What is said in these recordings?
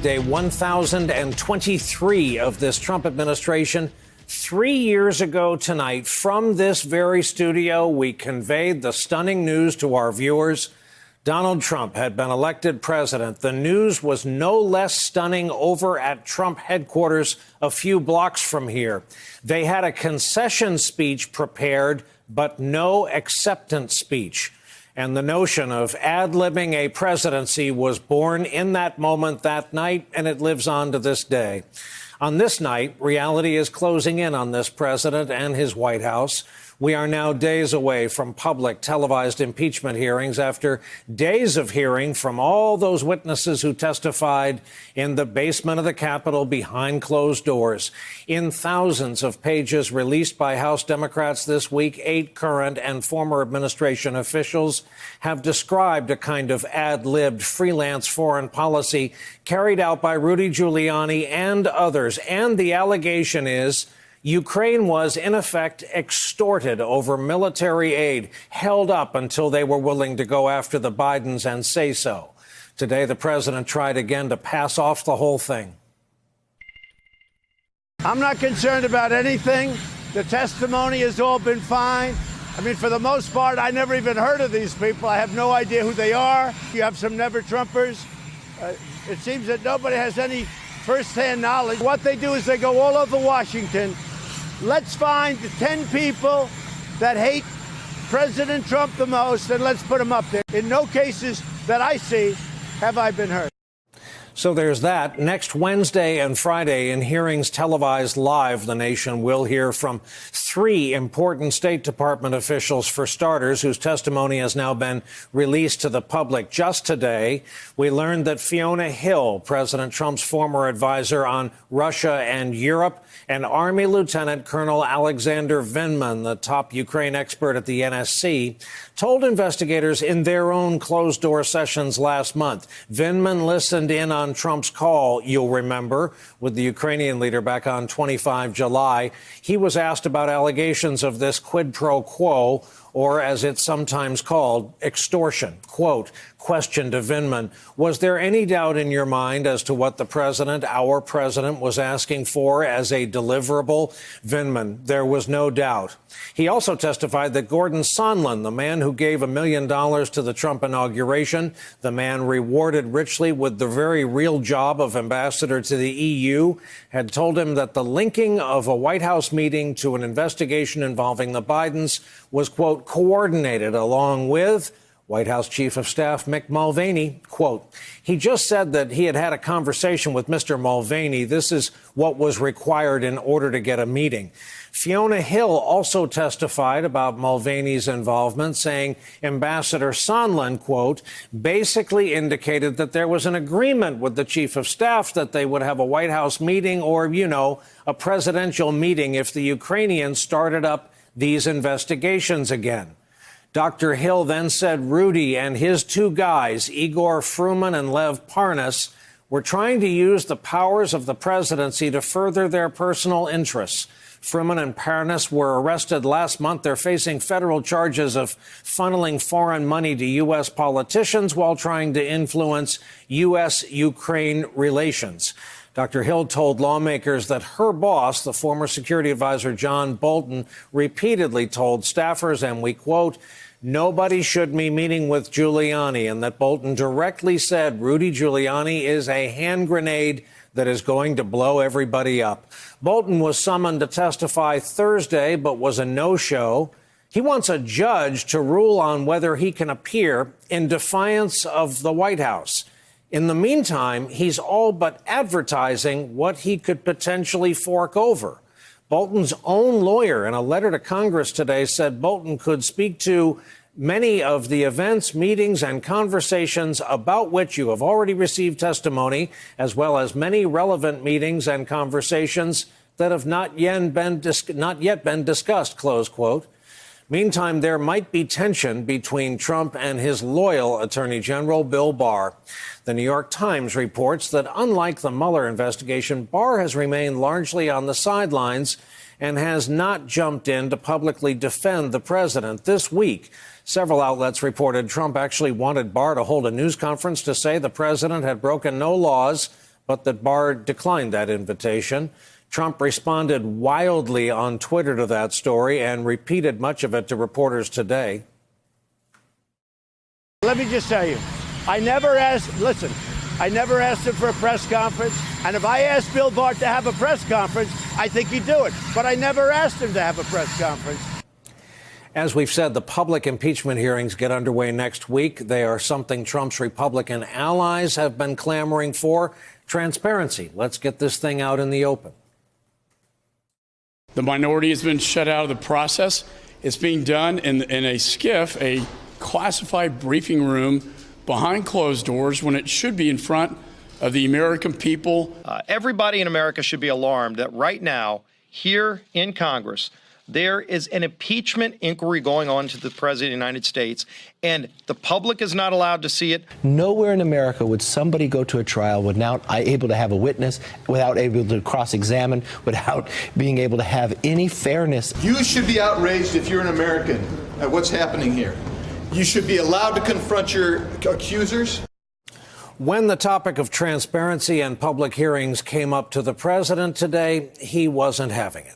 Day 1023 of this Trump administration. 3 years ago tonight, from this very studio, we conveyed the stunning news to our viewers. Donald Trump had been elected president. The news was no less stunning over at Trump headquarters a few blocks from here. They had a concession speech prepared, but no acceptance speech. And the notion of ad-libbing a presidency was born in that moment that night, and it lives on to this day. On this night, reality is closing in on this president and his White House. We are now days away from public televised impeachment hearings after days of hearing from all those witnesses who testified in the basement of the Capitol behind closed doors. In thousands of pages released by House Democrats this week, 8 current and former administration officials have described a kind of ad-libbed freelance foreign policy carried out by Rudy Giuliani and others. And the allegation is Ukraine was, in effect, extorted over military aid, held up until they were willing to go after the Bidens and say so. Today, the president tried again to pass off the whole thing. I'm not concerned about anything. The testimony has all been fine. I mean, for the most part, I never even heard of these people. I have no idea who they are. You have some never-Trumpers. It seems that nobody has any first-hand knowledge. What they do is they go all over Washington. Let's find the 10 people that hate President Trump the most, and let's put them up there. In no cases that I see have I been hurt. So there's that. Next Wednesday and Friday, in hearings televised live, the nation will hear from 3 important State Department officials, for starters, whose testimony has now been released to the public. Just today, we learned that Fiona Hill, President Trump's former advisor on Russia and Europe, and Army Lieutenant Colonel Alexander Vindman, the top Ukraine expert at the NSC, told investigators in their own closed-door sessions last month. Vindman listened in on Trump's call, you'll remember, with the Ukrainian leader back on 25 July. He was asked about allegations of this quid pro quo, or as it's sometimes called, extortion. Quote, question to Vindman, was there any doubt in your mind as to what the president, our president, was asking for as a deliverable? Vindman, there was no doubt. He also testified that Gordon Sondland, the man who gave $1 million to the Trump inauguration, the man rewarded richly with the very real job of ambassador to the EU, had told him that the linking of a White House meeting to an investigation involving the Bidens was, quote, coordinated along with White House Chief of Staff Mick Mulvaney. Quote, he just said that he had had a conversation with Mr. Mulvaney. This is what was required in order to get a meeting. Fiona Hill also testified about Mulvaney's involvement, saying Ambassador Sondland, quote, basically indicated that there was an agreement with the Chief of Staff that they would have a White House meeting or, you know, a presidential meeting if the Ukrainians started up these investigations again. Dr. Hill then said Rudy and his 2 guys, Igor Fruman and Lev Parnas, were trying to use the powers of the presidency to further their personal interests. Fruman and Parnas were arrested last month. They're facing federal charges of funneling foreign money to U.S. politicians while trying to influence U.S.-Ukraine relations. Dr. Hill told lawmakers that her boss, the former security advisor John Bolton, repeatedly told staffers, and we quote, nobody should be meeting with Giuliani, and that Bolton directly said Rudy Giuliani is a hand grenade that is going to blow everybody up. Bolton was summoned to testify Thursday, but was a no-show. He wants a judge to rule on whether he can appear in defiance of the White House. In the meantime, he's all but advertising what he could potentially fork over. Bolton's own lawyer, in a letter to Congress today, said Bolton could speak to many of the events, meetings, and conversations about which you have already received testimony, as well as many relevant meetings and conversations that have not yet been discussed, close quote. Meantime, there might be tension between Trump and his loyal Attorney General Bill Barr. The New York Times reports that unlike the Mueller investigation, Barr has remained largely on the sidelines and has not jumped in to publicly defend the president. This week, several outlets reported Trump actually wanted Barr to hold a news conference to say the president had broken no laws but that Barr declined that invitation. Trump responded wildly on Twitter to that story and repeated much of it to reporters today. Let me just tell you, I never asked him for a press conference. And if I asked Bill Barr to have a press conference, I think he'd do it. But I never asked him to have a press conference. As we've said, the public impeachment hearings get underway next week. They are something Trump's Republican allies have been clamoring for. Transparency. Let's get this thing out in the open. The minority has been shut out of the process. It's being done in a SCIF, a classified briefing room behind closed doors, when it should be in front of the American people. Everybody in America should be alarmed that right now, here in Congress, there is an impeachment inquiry going on to the President of the United States, and the public is not allowed to see it. Nowhere in America would somebody go to a trial without able to have a witness, without able to cross-examine, without being able to have any fairness. You should be outraged if you're an American at what's happening here. You should be allowed to confront your accusers. When the topic of transparency and public hearings came up to the president today, he wasn't having it.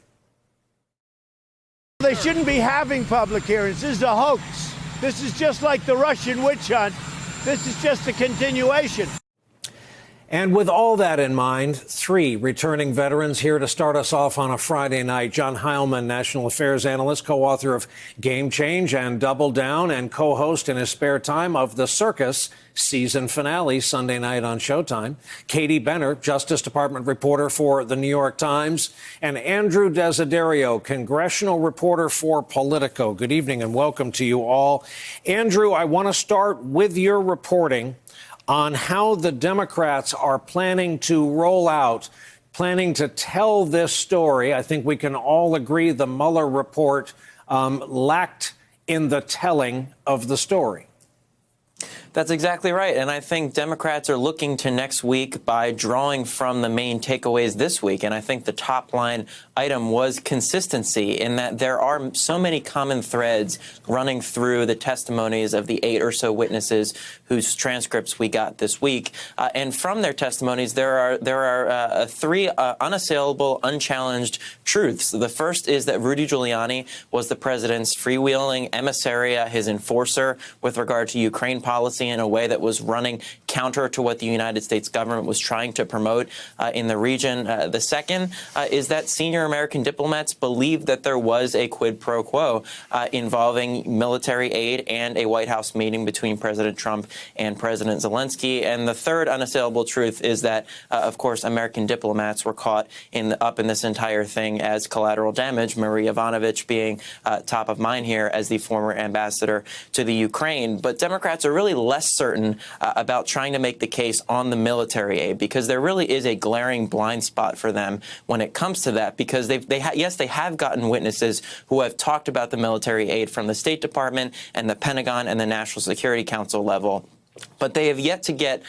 They shouldn't be having public hearings. This is a hoax. This is just like the Russian witch hunt. This is just a continuation. And with all that in mind, 3 returning veterans here to start us off on a Friday night. John Heilman, national affairs analyst, co-author of Game Change and Double Down, and co-host in his spare time of The Circus season finale Sunday night on Showtime. Katie Benner, Justice Department reporter for The New York Times, and Andrew Desiderio, congressional reporter for Politico. Good evening and welcome to you all. Andrew, I want to start with your reporting on how the Democrats are planning to tell this story. I think we can all agree the Mueller report lacked in the telling of the story. That's exactly right. And I think Democrats are looking to next week by drawing from the main takeaways this week. And I think the top line item was consistency, in that there are so many common threads running through the testimonies of the 8 or so witnesses whose transcripts we got this week. And from their testimonies, there are 3 unassailable, unchallenged truths. The first is that Rudy Giuliani was the president's freewheeling emissary, his enforcer with regard to Ukraine policy, in a way that was running counter to what the United States government was trying to promote in the region. The second is that senior American diplomats believed that there was a quid pro quo involving military aid and a White House meeting between President Trump and President Zelensky. And the third unassailable truth is that, of course, American diplomats were caught up in this entire thing as collateral damage, Marie Yovanovitch being top of mind here as the former ambassador to the Ukraine. But Democrats are really less certain about trying to make the case on the military aid, because there really is a glaring blind spot for them when it comes to that, because they have gotten witnesses who have talked about the military aid from the State Department and the Pentagon and the National Security Council level. But they have yet to get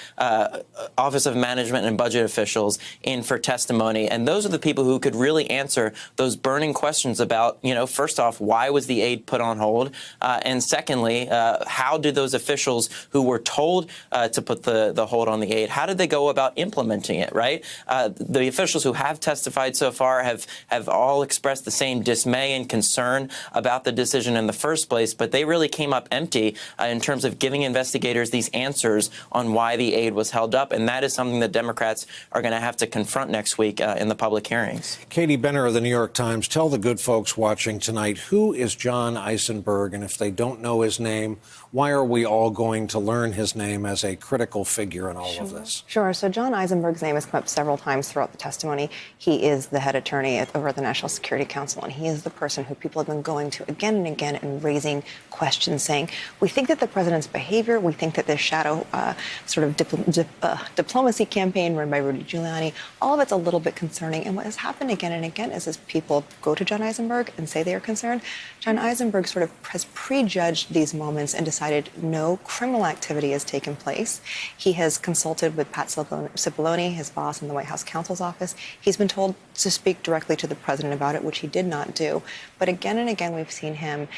Office of Management and Budget officials in for testimony. And those are the people who could really answer those burning questions about, first off, why was the aid put on hold? And secondly, how did those officials who were told to put the hold on the aid, how did they go about implementing it, right? The officials who have testified so far have all expressed the same dismay and concern about the decision in the first place, but they really came up empty in terms of giving investigators these answers on why the aid was held up. And that is something that Democrats are going to have to confront next week in the public hearings. Katie Benner of The New York Times, tell the good folks watching tonight, who is John Eisenberg? And if they don't know his name, why are we all going to learn his name as a critical figure in all of this? Sure. So John Eisenberg's name has come up several times throughout the testimony. He is the head attorney over at the National Security Council, and he is the person who people have been going to again and again and raising questions, saying, we think that the president's behavior, we think that this shadow diplomacy campaign run by Rudy Giuliani, all of it's a little bit concerning. And what has happened again and again is as people go to John Eisenberg and say they are concerned, John Eisenberg sort of has prejudged these moments and decided no criminal activity has taken place. He has consulted with Pat Cipollone, his boss in the White House counsel's office. He's been told to speak directly to the president about it, which he did not do. But again and again, we've seen him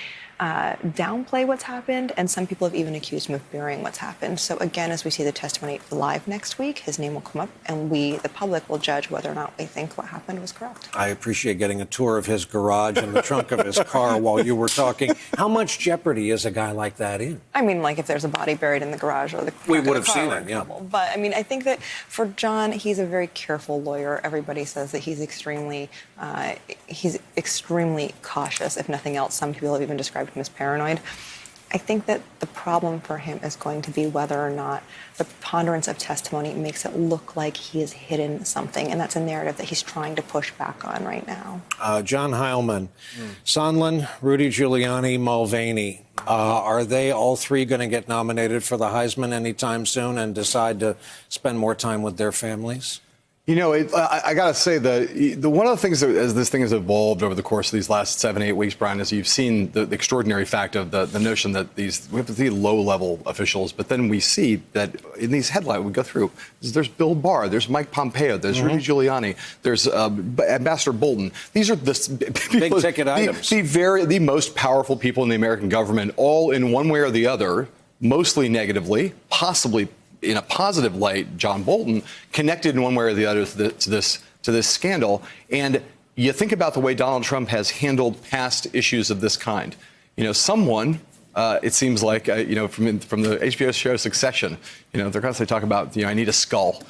downplay what's happened, and some people have even accused him of burying what's happened. So again, as we see the testimony live next week, his name will come up, and we, the public, will judge whether or not we think what happened was correct. I appreciate getting a tour of his garage and the trunk of his car while you were talking. How much jeopardy is a guy like that in? I mean, like if there's a body buried in the garage or the We trunk would of the have car, seen we're it, in yeah. trouble. But I mean, I think that for John, he's a very careful lawyer. Everybody says that he's extremely cautious, if nothing else. Some people have even described him as paranoid. I think that the problem for him is going to be whether or not the preponderance of testimony makes it look like he has hidden something, and that's a narrative that he's trying to push back on right now. John Heilman, Sondland, Rudy Giuliani, Mulvaney, are they all three going to get nominated for the Heisman anytime soon and decide to spend more time with their families? You know, I got to say, the one of the things that, as this thing has evolved over the course of these last 7-8 weeks, Brian, is you've seen the extraordinary fact of the notion that we have to see low-level officials, but then we see that in these headlines we go through, there's Bill Barr, there's Mike Pompeo, there's Rudy Giuliani, there's Ambassador Bolton. These are big-ticket items. The most powerful people in the American government, all in one way or the other, mostly negatively, possibly in a positive light, John Bolton, connected in one way or the other to this scandal. And you think about the way Donald Trump has handled past issues of this kind. You know, someone, it seems like, you know, from the HBO show Succession, you know, they're constantly talking about, you know, I need a skull.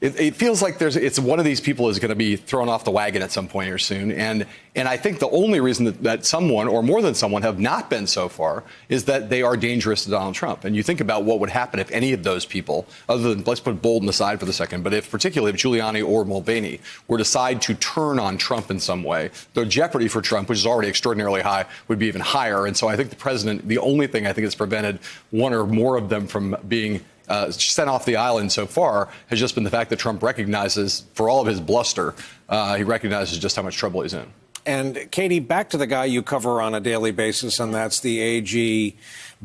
It feels like it's one of these people is going to be thrown off the wagon at some point here soon. And I think the only reason that someone, or more than someone, have not been so far is that they are dangerous to Donald Trump. And you think about what would happen if any of those people, other than, let's put Bolton aside for the second, but particularly if Giuliani or Mulvaney were to decide to turn on Trump in some way, the jeopardy for Trump, which is already extraordinarily high, would be even higher. And so I think the president, the only thing I think has prevented one or more of them from being sent off the island so far has just been the fact that Trump recognizes, for all of his bluster, he recognizes just how much trouble he's in. And, Katie, back to the guy you cover on a daily basis, and that's the AG,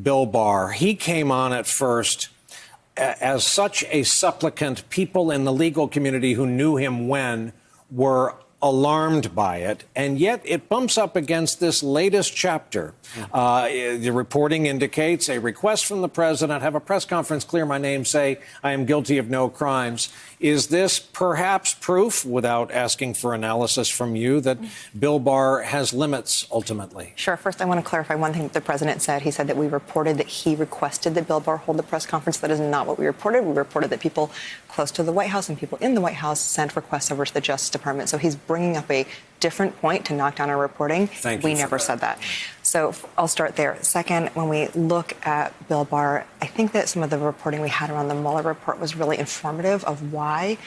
Bill Barr. He came on at first as such a supplicant. People in the legal community who knew him when were alarmed by it, and yet it bumps up against this latest chapter. The reporting indicates a request from the president, have a press conference, clear my name, say I am guilty of no crimes. Is this perhaps proof, without asking for analysis from you, that Bill Barr has limits ultimately? Sure. First, I want to clarify one thing that the president said. He said that we reported that he requested that Bill Barr hold the press conference. That is not what we reported. We reported that people close to the White House and people in the White House sent requests over to the Justice Department. So he's bringing up a different point to knock down our reporting. We never said that. So I'll start there. Second, when we look at Bill Barr, I think that some of the reporting we had around the Mueller report was really informative of why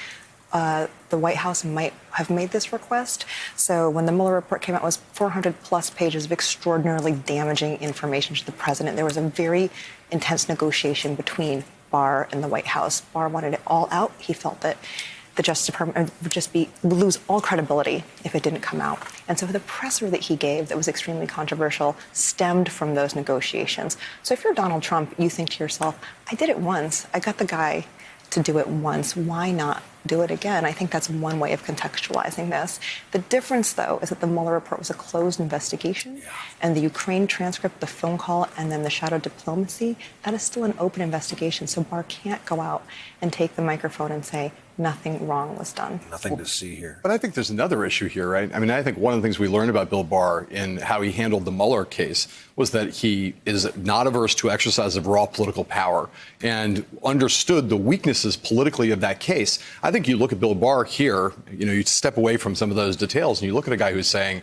the White House might have made this request. So when the Mueller report came out, it was 400 plus pages of extraordinarily damaging information to the president. There was a very intense negotiation between Barr and the White House. Barr wanted it all out. He felt that the Justice Department would lose all credibility if it didn't come out. And so the presser that he gave that was extremely controversial stemmed from those negotiations. So if you're Donald Trump, you think to yourself, I did it once. I got the guy to do it once. Why not do it again? I think that's one way of contextualizing this. The difference, though, is that the Mueller report was a closed investigation, and the Ukraine transcript, the phone call, and then the shadow diplomacy, that is still an open investigation. So Barr can't go out and take the microphone and say, nothing wrong was done. Nothing to see here. But I think there's another issue here, right? I mean, I think one of the things we learned about Bill Barr in how he handled the Mueller case was that he is not averse to exercise of raw political power and understood the weaknesses politically of that case. I think you look at Bill Barr here, you know, you step away from some of those details and you look at a guy who's saying,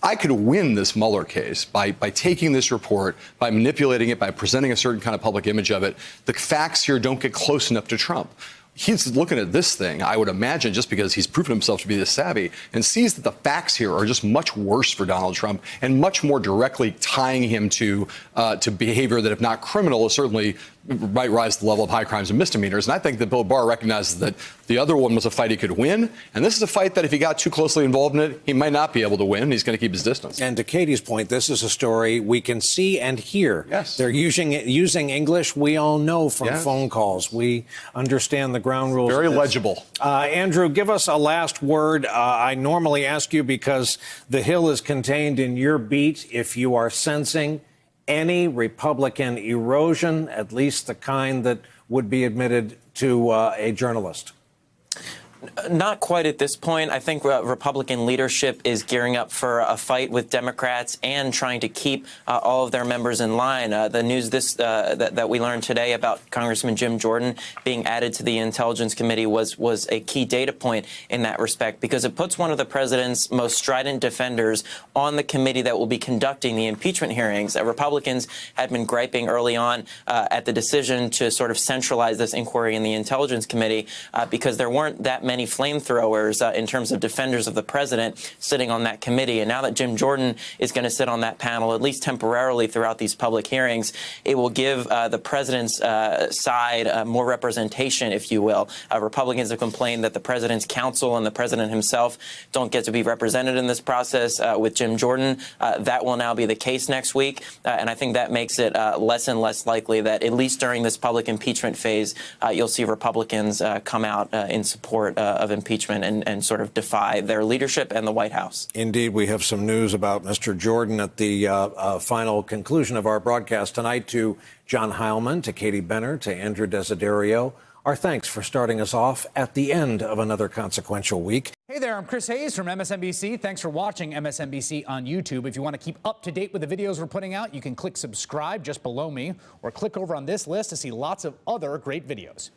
I could win this Mueller case by taking this report, by manipulating it, by presenting a certain kind of public image of it. The facts here don't get close enough to Trump. He's looking at this thing, I would imagine, just because he's proven himself to be this savvy, and sees that the facts here are just much worse for Donald Trump and much more directly tying him to behavior that, if not criminal, is certainly might rise to the level of high crimes and misdemeanors. And I think that Bill Barr recognizes that the other one was a fight he could win. And this is a fight that if he got too closely involved in it, he might not be able to win. He's going to keep his distance. And to Katie's point, this is a story we can see and hear. Yes. They're using English we all know from phone calls. We understand the ground rules. Very legible. Andrew, give us a last word. I normally ask you because the Hill is contained in your beat. If you are sensing any Republican erosion, at least the kind that would be admitted to a journalist. Not quite at this point. I think Republican leadership is gearing up for a fight with Democrats and trying to keep all of their members in line. The news that we learned today about Congressman Jim Jordan being added to the Intelligence Committee was a key data point in that respect, because it puts one of the president's most strident defenders on the committee that will be conducting the impeachment hearings. Republicans had been griping early on at the decision to sort of centralize this inquiry in the Intelligence Committee because there weren't that many flamethrowers in terms of defenders of the president sitting on that committee. And now that Jim Jordan is going to sit on that panel, at least temporarily throughout these public hearings, it will give the president's side more representation, if you will. Republicans have complained that the president's counsel and the president himself don't get to be represented in this process. With Jim Jordan, that will now be the case next week. And I think that makes it less and less likely that, at least during this public impeachment phase, you'll see Republicans come out in support of impeachment and sort of defy their leadership and the White House. Indeed, we have some news about Mr. Jordan at the final conclusion of our broadcast tonight. To John Heilman, to Katie Benner, to Andrew Desiderio, our thanks for starting us off at the end of another consequential week. Hey there, I'm Chris Hayes from MSNBC. Thanks for watching MSNBC on YouTube. If you want to keep up to date with the videos we're putting out, you can click subscribe just below me or click over on this list to see lots of other great videos.